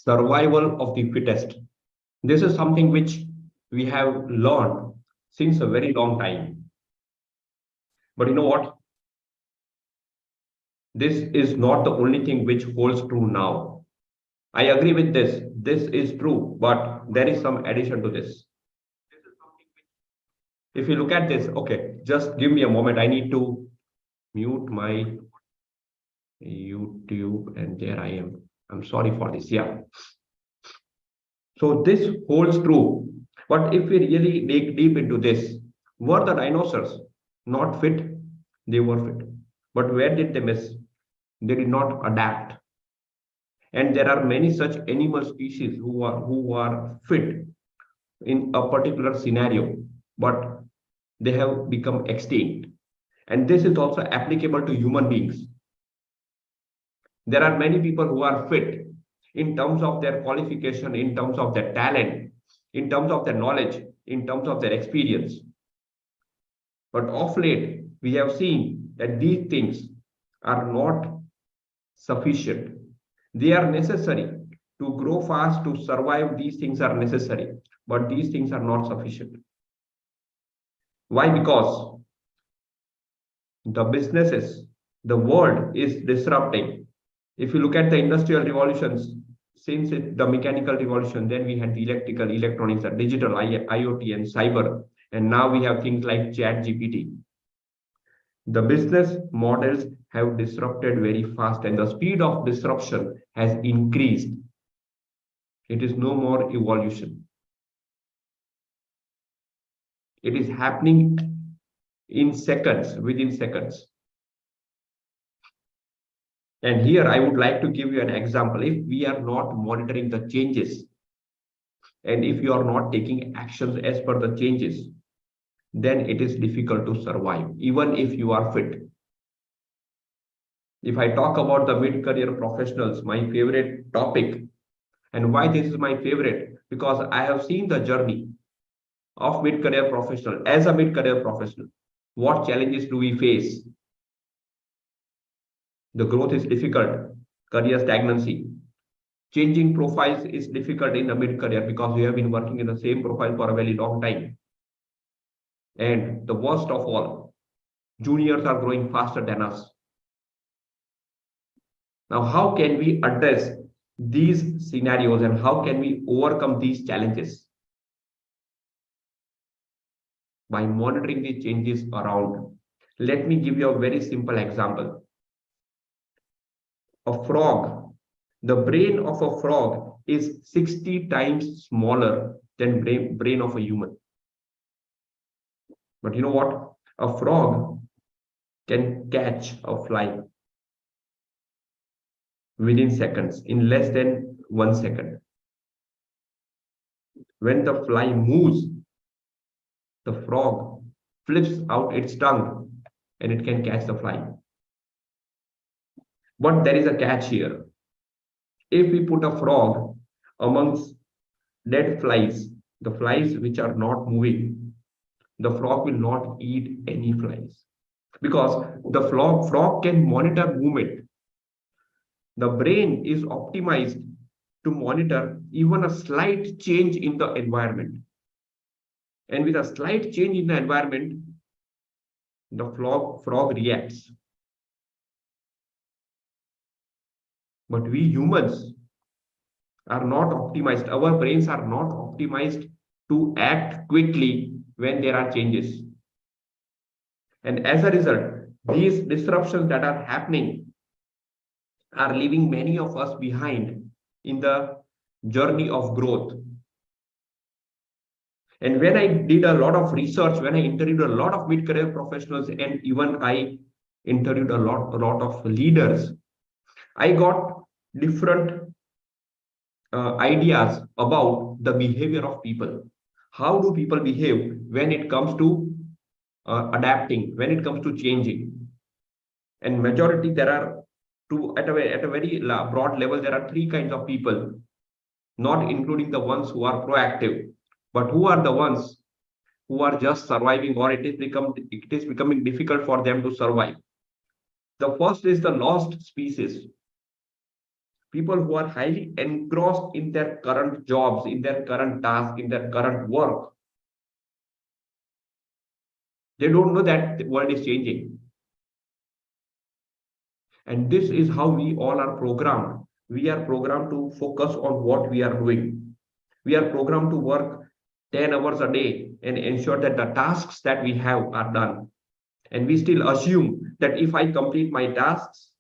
survival of the fittest. This is something which we have learned since a very long time. But you know what? This is not the only thing which holds true now. I agree with this. This is true, but there is some addition to this. If you look at this, okay, just give me a moment. I need to mute my YouTube, and there I am. I'm sorry for this. Yeah. So this holds true. But if we really dig deep into this, were the dinosaurs not fit? They were fit. But where did they miss? They did not adapt. And there are many such animal species who are fit in a particular scenario, but they have become extinct. And this is also applicable to human beings. There are many people who are fit in terms of their qualification, in terms of their talent, in terms of their knowledge, in terms of their experience. But of late, we have seen that these things are not sufficient. They are necessary to grow fast, to survive. These things are necessary, but these things are not sufficient. Why? Because the businesses, the world is disrupting. If you look at the industrial revolutions, since the mechanical revolution, then we had the electrical, electronics, the digital, IoT, and cyber, and now we have things like Chat GPT. The business models have disrupted very fast, and the speed of disruption has increased. It is no more evolution. It is happening in seconds, within seconds. And here I would like to give you an example. If we are not monitoring the changes, and if you are not taking actions as per the changes, then it is difficult to survive, even if you are fit. If I talk about the mid-career professionals, my favorite topic, and why this is my favorite, because I have seen the journey of mid-career professional. As a mid-career professional, what challenges do we face? The growth is difficult, career stagnancy. Changing profiles is difficult in the mid-career because we have been working in the same profile for a very long time. And the worst of all, juniors are growing faster than us. Now, how can we address these scenarios and how can we overcome these challenges? By monitoring the changes around. Let me give you a very simple example. A frog, the brain of a frog is 60 times smaller than brain of a human. But you know what? A frog can catch a fly within seconds, in less than 1 second. When the fly moves, the frog flips out its tongue and it can catch the fly. But there is a catch here. If we put a frog amongst dead flies, the flies which are not moving, the frog will not eat any flies because the frog can monitor movement. The brain is optimized to monitor even a slight change in the environment. And with a slight change in the environment, the frog reacts. But we humans are not optimized. Our brains are not optimized to act quickly when there are changes. And as a result, these disruptions that are happening are leaving many of us behind in the journey of growth. And when I did a lot of research, when I interviewed a lot of mid-career professionals, and even I interviewed a lot of leaders, I got different ideas about the behavior of people. How do people behave when it comes to adapting, when it comes to changing? And majority, there are at a very broad level, there are 3 kinds of people, not including the ones who are proactive, but who are the ones who are just surviving, or it is becoming difficult for them to survive. The first is the lost species. People who are highly engrossed in their current jobs, in their current task, in their current work. They don't know that the world is changing. And this is how we all are programmed. We are programmed to focus on what we are doing. We are programmed to work 10 hours a day and ensure that the tasks that we have are done. And we still assume that if I complete my tasks,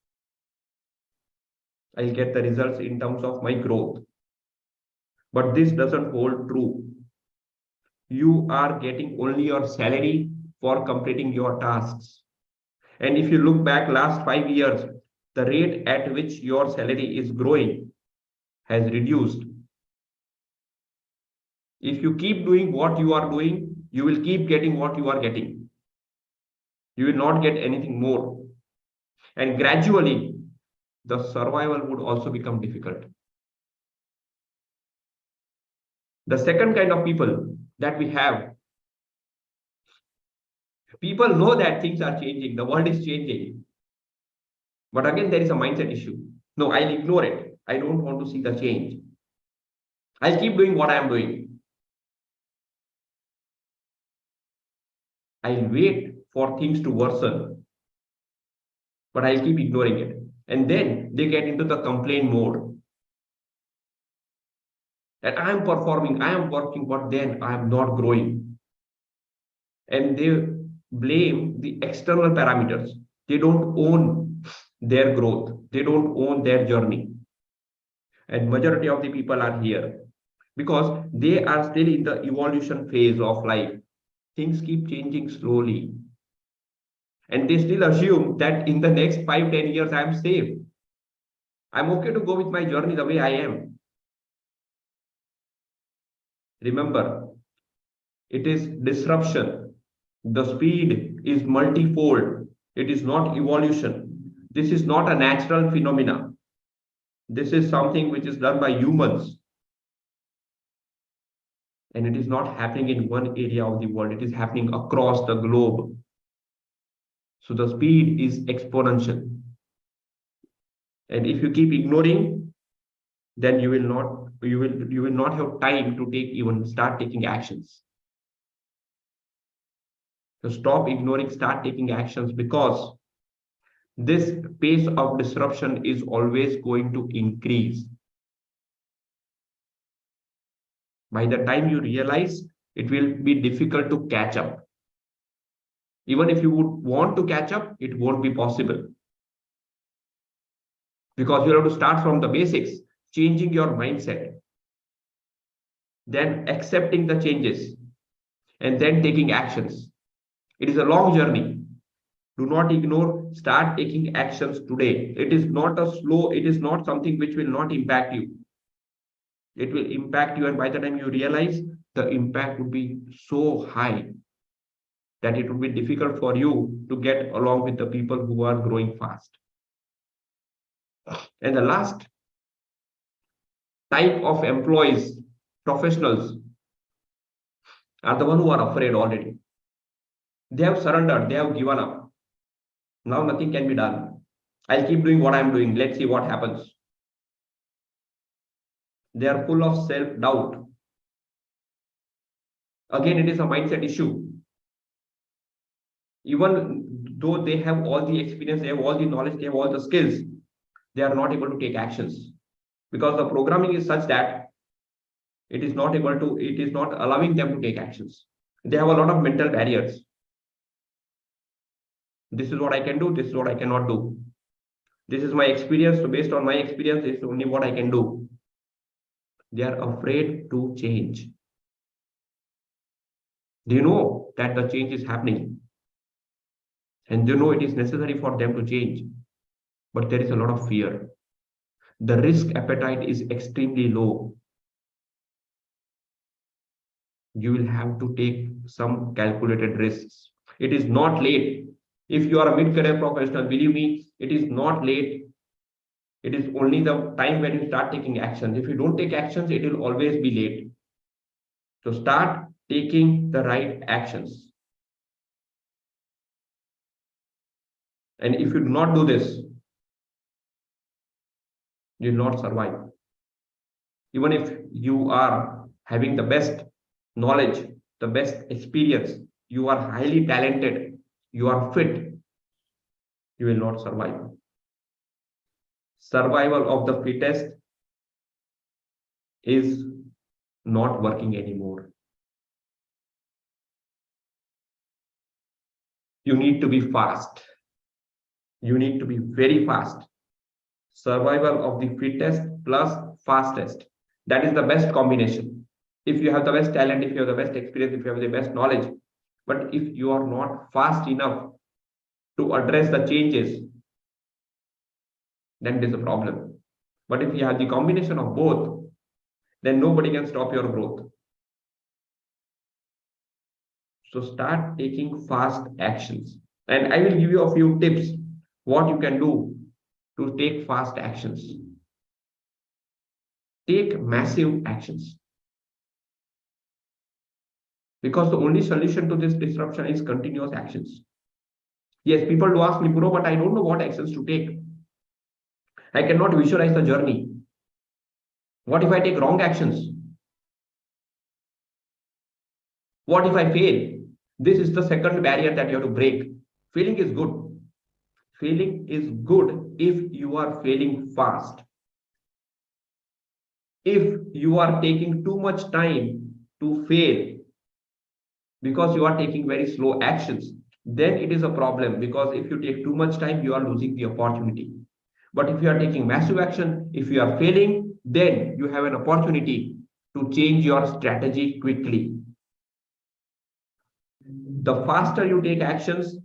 I'll get the results in terms of my growth. But this doesn't hold true. You are getting only your salary for completing your tasks. And if you look back last 5 years, the rate at which your salary is growing has reduced. If you keep doing what you are doing, you will keep getting what you are getting. You will not get anything more. And gradually, the survival would also become difficult. The second kind of people that we have, people know that things are changing, the world is changing. But again, there is a mindset issue. No, I'll ignore it. I don't want to see the change. I'll keep doing what I am doing. I'll wait for things to worsen, but I'll keep ignoring it. And then they get into the complaint mode. That I am performing, I am working, but then I am not growing. And they blame the external parameters. They don't own their growth. They don't own their journey. And majority of the people are here because they are still in the evolution phase of life. Things keep changing slowly. And they still assume that in the next 5-10 years, I am safe. I'm okay to go with my journey the way I am. Remember, it is disruption. The speed is multifold. It is not evolution. This is not a natural phenomena. This is something which is done by humans. And it is not happening in one area of the world. It is happening across the globe. So the speed is exponential. And if you keep ignoring, then you will not have time to start taking actions. So stop ignoring, start taking actions, because this pace of disruption is always going to increase. By the time you realize, it will be difficult to catch up. Even if you would want to catch up, it won't be possible. Because you have to start from the basics, changing your mindset, then accepting the changes, and then taking actions. It is a long journey. Do not ignore, start taking actions today. It is not something which will not impact you. It will impact you, and by the time you realize, the impact would be so high that it would be difficult for you to get along with the people who are growing fast. And the last type of employees, professionals, are the ones who are afraid already. They have surrendered, they have given up. Now nothing can be done. I'll keep doing what I'm doing. Let's see what happens. They are full of self-doubt. Again, it is a mindset issue. Even though they have all the experience, they have all the knowledge, they have all the skills, they are not able to take actions because the programming is such that it is not allowing them to take actions. They have a lot of mental barriers. This is what I can do, this is what I cannot do. This is my experience, so based on my experience, this is only what I can do. They are afraid to change. They know that the change is happening, and they know it is necessary for them to change, but there is a lot of fear. The risk appetite is extremely low. You will have to take some calculated risks. It is not late. If you are a mid-career professional, believe me, it is not late. It is only the time when you start taking actions. If you don't take actions, it will always be late. So start taking the right actions. And if you do not do this, You will not survive. Even if you are having the best knowledge, the best experience, you are highly talented, you are fit, you will not survive. Survival of the fittest is not working anymore. You need to be fast. You need to be very fast. Survival of the fittest plus fastest. That is the best combination. If you have the best talent, if you have the best experience, if you have the best knowledge, but if you are not fast enough to address the changes, then it is a problem. But if you have the combination of both, then nobody can stop your growth. So start taking fast actions. And I will give you a few tips what you can do to take fast actions. Take massive actions. Because the only solution to this disruption is continuous actions. Yes, people do ask me, Bro, but I don't know what actions to take. I cannot visualize the journey. What if I take wrong actions? What if I fail? This is the second barrier that you have to break. Failing is good. Failing is good if you are failing fast. If you are taking too much time to fail because you are taking very slow actions, then it is a problem, because if you take too much time, you are losing the opportunity. But if you are taking massive action, if you are failing, then you have an opportunity to change your strategy quickly. The faster you take actions,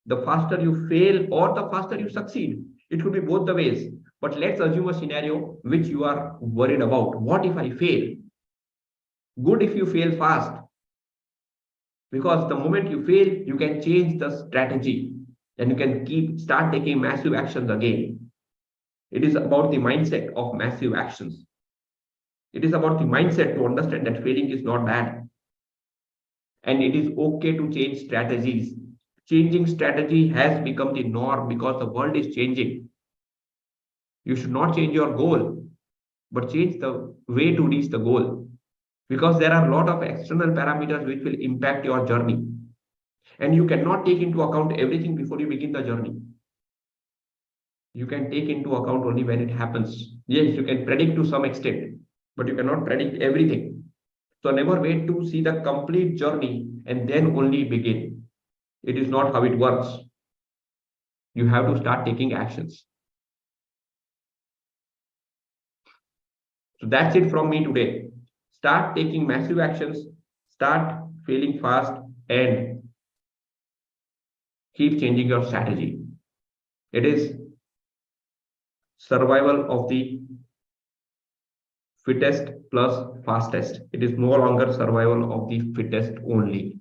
the faster you fail or the faster you succeed. It could be both the ways. But let's assume a scenario which you are worried about. What if I fail? Good if you fail fast. Because the moment you fail, you can change the strategy and you can start taking massive actions again. It is about the mindset of massive actions. It is about the mindset to understand that failing is not bad. And it is okay to change strategies. Changing strategy has become the norm because the world is changing. You should not change your goal, but change the way to reach the goal. Because there are a lot of external parameters which will impact your journey. And you cannot take into account everything before you begin the journey. You can take into account only when it happens. Yes, you can predict to some extent, but you cannot predict everything. So never wait to see the complete journey and then only begin. It is not how it works. You have to start taking actions. So that's it from me today. Start taking massive actions, start failing fast, and keep changing your strategy. It is survival of the fittest plus fastest. It is no longer survival of the fittest only.